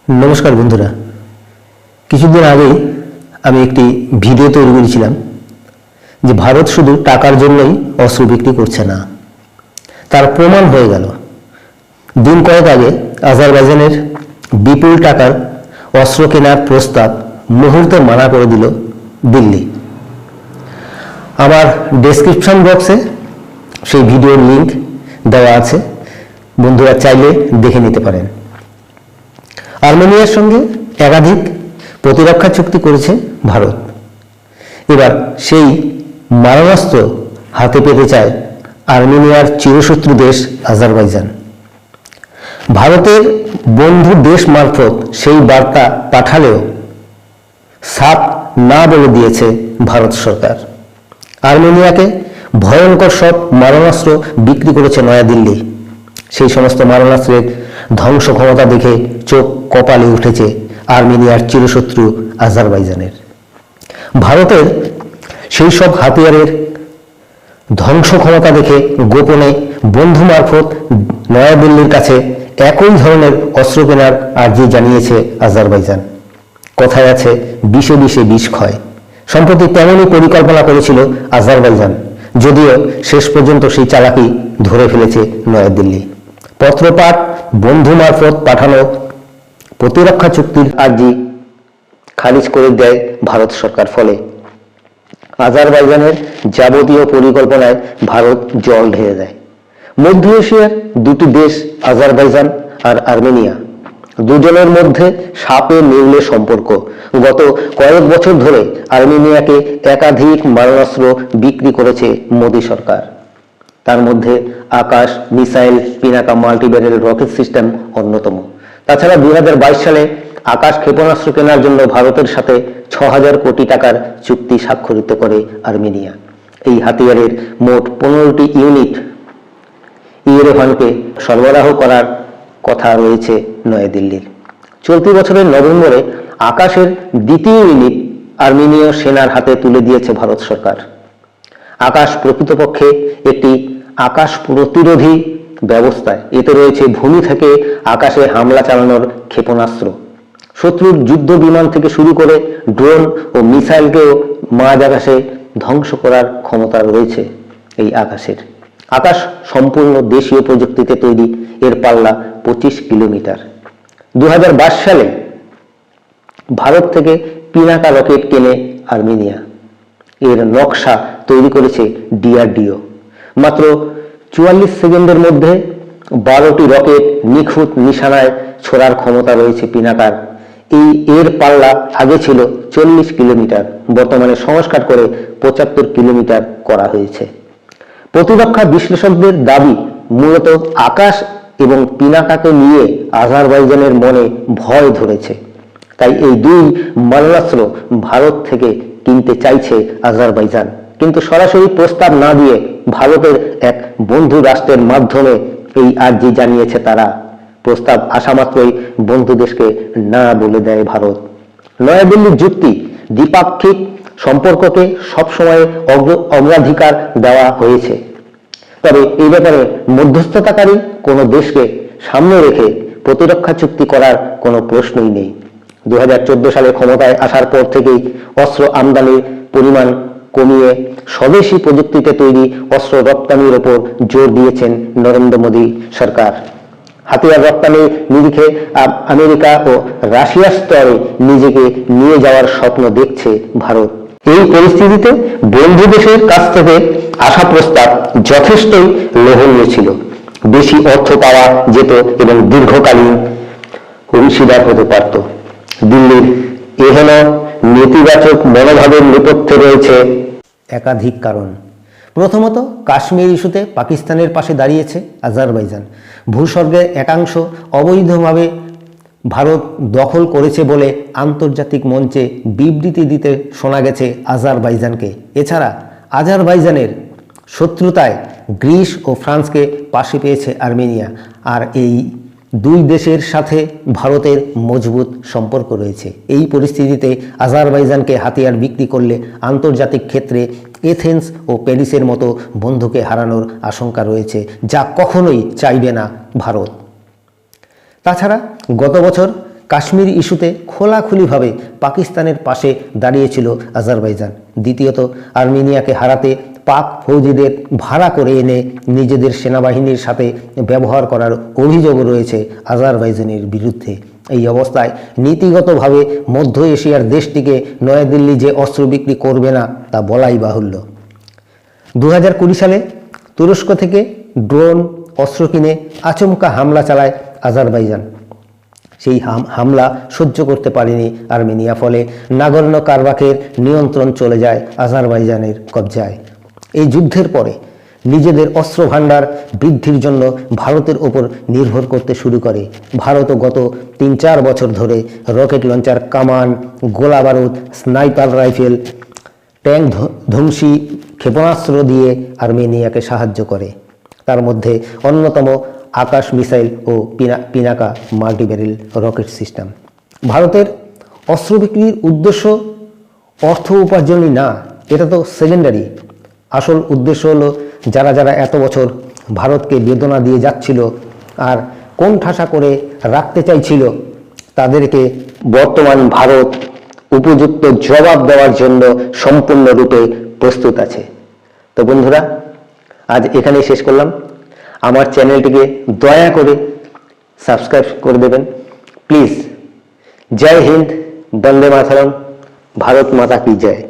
নমস্কার বন্ধুরা, কিছুদিন আগেই আমি একটি ভিডিও তৈরি করেছিলাম যে ভারত শুধু টাকার জন্যই অস্ত্র বিক্রি করছে না। তার প্রমাণ হয়ে গেল। দিন কয়েক আগে আজারবাইজানের বিপুল টাকার অস্ত্র কেনার প্রস্তাব মুহূর্তে মানা করে দিল দিল্লি। আমার ডেসক্রিপশন বক্সে সেই ভিডিওর লিঙ্ক দেওয়া আছে, বন্ধুরা চাইলে দেখে নিতে পারেন। আর্মেনিয়ার সঙ্গে একাধিক প্রতিরক্ষা চুক্তি করেছে ভারত। এবার সেই মারণাস্ত্র হাতে পেতে চায় আর্মেনিয়ার চিরশত্রু দেশ আজারবাইজান। ভারতের বন্ধু দেশ মারফত সেই বার্তা পাঠালেও সাফ না বলে দিয়েছে ভারত সরকার। আর্মেনিয়াকে ভয়ঙ্কর সব মারণাস্ত্র বিক্রি করেছে নয়াদিল্লি। সেই সমস্ত মারণাস্ত্রের ধ্বংস ক্ষমতা দেখে চোখ কপালে উঠেছে আর্মেনিয়ার চিরশত্রু আজারবাইজানের। ভারতের সেই সব হাতিয়ারের ধ্বংস ক্ষমতা দেখে গোপনে বন্ধু মারফত নয়াদিল্লির কাছে একই ধরনের অস্ত্র কেনার আর্জি জানিয়েছে আজারবাইজান। কথায় আছে, বিষে বিষে বিষ ক্ষয়। সম্প্রতি তেমনই পরিকল্পনা করেছিল আজারবাইজান, যদিও শেষ পর্যন্ত সেই চালাকি ধরে ফেলেছে নয়াদিল্লি। পত্রপাঠ বন্ধু মারফত পাঠানো প্রতিরক্ষা চুক্তির আর্জি খারিজ করে দেয় ভারত সরকার। ফলে আজারবাইজানের যাবতীয় পরিকল্পনায় ভারত জল ঢেলে দেয়। মধ্য এশিয়ার দুটি দেশ আজারবাইজান আর আর্মেনিয়া, দুজনের মধ্যে সাপে নেউলে সম্পর্ক। গত কয়েক বছর ধরে আর্মেনিয়াকে একাধিক মারণাস্ত্র বিক্রি করেছে মোদী সরকার। তার মধ্যে Akash missile Pinaka multibarrel rocket system অন্যতম। তাছাড়া 2022 সালে আকাশ ক্ষেপণাস্ত্র কেনার জন্য ভারতের সাথে 6000 কোটি টাকার চুক্তি স্বাক্ষরিত করে আর্মেনিয়া। এই হাতিয়ারের মোট 15টি ইউনিট ইয়েরেভানকে সরবরাহ করার কথা রয়েছে নয়াদিল্লির। চলতি বছরের নভেম্বরে আকাশের দ্বিতীয় ইউনিট আর্মেনীয় সেনার হাতে তুলে দিয়েছে ভারত সরকার। আকাশ প্রকৃতপক্ষে একটি আকাশ প্রতিরোধী ব্যবস্থায়। এতে রয়েছে ভূমি থেকে আকাশে হামলা চালানোর ক্ষেপণাস্ত্র। শত্রুর যুদ্ধ বিমান থেকে শুরু করে ড্রোন ও মিসাইলকেও মাঝ আকাশে ধ্বংস করার ক্ষমতা রয়েছে এই আকাশের। আকাশ সম্পূর্ণ দেশীয় প্রযুক্তিতে তৈরি। এর পাল্লা 25 কিলোমিটার। 2022 সালে ভারত থেকে পিনাকা রকেট কেনে আর্মেনিয়া। এর নকশা তৈরি করেছে ডিআরডিও। মাত্র 44 সেকেন্ডের মধ্যে 12টি রকেট নিখুঁত নিশানায় ছোড়ার ক্ষমতা রয়েছে পিনাকার। এর পাল্লা আগে ছিল 40 কিলোমিটার, বর্তমানে সংস্কার করে 75 কিলোমিটার করা হয়েছে। প্রতিরক্ষা বিশ্লেষকদের দাবি, মূলত আকাশ এবং পিনাকাকে নিয়ে আজারবাইজানের মনে ভয় ধরেছে। তাই এই দুই মারণাস্ত্র ভারত থেকে কিনতে চাইছে আজারবাইজান। কিন্তু সরাসরি প্রস্তাব না দিয়ে ভারতের এক বন্ধু রাষ্ট্রের মাধ্যমে এই আর্জি জানিয়েছে তারা। প্রস্তাব আসা মাত্রই বন্ধু দেশকে না বলে দেয় ভারত। নয়াদিল্লির যুক্তি, দ্বিপাক্ষিক সম্পর্ককে সবসময় অগ্রাধিকার দেওয়া হয়েছে। তবে এই ব্যাপারে মধ্যস্থতাকারী কোনো দেশকে সামনে রেখে প্রতিরক্ষা চুক্তি করার কোনো প্রশ্নই নেই। 2014 সালে ক্ষমতায় আসার পর থেকেই অস্ত্র আমদানির পরিমাণ কমিয়ে স্বদেশি প্রযুক্তিতে তৈরি অস্ত্র রপ্তানির ওপর জোর দিয়েছেন নরেন্দ্র মোদী সরকার। হাতিয়ার রপ্তানি নিরিখে আমেরিকা ও রাশিয়ার স্তরে নিজেকে নিয়ে যাওয়ার স্বপ্ন দেখছে ভারত। এই পরিস্থিতিতে বন্ধু দেশের কাছ থেকে আসা প্রস্তাব যথেষ্টই লোভনীয় ছিল। বেশি অর্থ পাওয়া যেত এবং দীর্ঘকালীন অংশীদার হতে পারত। দিল্লির এহেন নেতিবাচক মনোভাবের নেপথ্যে রয়েছে একাধিক কারণ। প্রথমত, কাশ্মীর ইস্যুতে পাকিস্তানের পাশে দাঁড়িয়েছে আজারবাইজান। ভূস্বর্গের একাংশ অবৈধভাবে ভারত দখল করেছে বলে আন্তর্জাতিক মঞ্চে বিবৃতি দিতে শোনা গেছে আজারবাইজানকে। এছাড়া আজারবাইজানের শত্রুতায় গ্রিস ও ফ্রান্সকে পাশে পেয়েছে আর্মেনিয়া। আর এই দুই দেশের সাথে ভারতের মজবুত সম্পর্ক রয়েছে। এই পরিস্থিতিতে আজারবাইজানকে হাতিয়ার বিক্রি করলে আন্তর্জাতিক ক্ষেত্রে এথেন্স ও প্যারিসের মতো বন্ধুকে হারানোর আশঙ্কা রয়েছে, যা কখনোই চাইবে না ভারত। তাছাড়া গত বছর কাশ্মীর ইস্যুতে খোলাখুলিভাবে পাকিস্তানের পাশে দাঁড়িয়েছিল আজারবাইজান। দ্বিতীয়ত, আর্মেনিয়াকে হারাতে পাক ফৌজিদের ভাড়া করে এনে নিজেদের সেনাবাহিনীর সাথে ব্যবহার করার অভিযোগ রয়েছে আজারবাইজানের বিরুদ্ধে। এই অবস্থায় নীতিগতভাবে মধ্য এশিয়ার দেশটিকে নয়াদিল্লি যে অস্ত্র বিক্রি করবে না তা বলাই বাহুল্য। 2020 সালে তুরস্ক থেকে ড্রোন অস্ত্র কিনে আচমকা হামলা চালায় আজারবাইজান। সেই হামলা সহ্য করতে পারেনি আর্মেনিয়া, ফলে নাগর্নো কারাবাখের নিয়ন্ত্রণ চলে যায় আজারবাইজানের কবজায়। এই যুদ্ধের পরে নিজেদের অস্ত্র ভাণ্ডার বৃদ্ধির জন্য ভারতের ওপর নির্ভর করতে শুরু করে। ভারতও গত 3-4 বছর ধরে রকেট লঞ্চার, কামান, গোলা বারুদ, স্নাইপার রাইফেল, ট্যাঙ্ক ধ্বংসী ক্ষেপণাস্ত্র দিয়ে আর্মেনিয়াকে সাহায্য করে। তার মধ্যে অন্যতম আকাশ মিসাইল ও পিনাকা মাল্টিব্যারেল রকেট সিস্টেম। ভারতের অস্ত্র বিক্রির উদ্দেশ্য অর্থ উপার্জনই না, এটা তো সেকেন্ডারি। আসল উদ্দেশ্য হলো যারা যারা এত বছর ভারতকে বেদনা দিয়ে যাচ্ছিল আর কোণঠাসা করে রাখতে চাইছিল, তাদেরকে বর্তমান ভারত উপযুক্ত জবাব দেওয়ার জন্য সম্পূর্ণরূপে প্রস্তুত আছে। তো বন্ধুরা, আজ এখানেই শেষ করলাম। আমার চ্যানেলটিকে দয়া করে সাবস্ক্রাইব করে দেবেন প্লিজ। জয় হিন্দ, বন্দে মাতরম, ভারত মাতা কি জয়।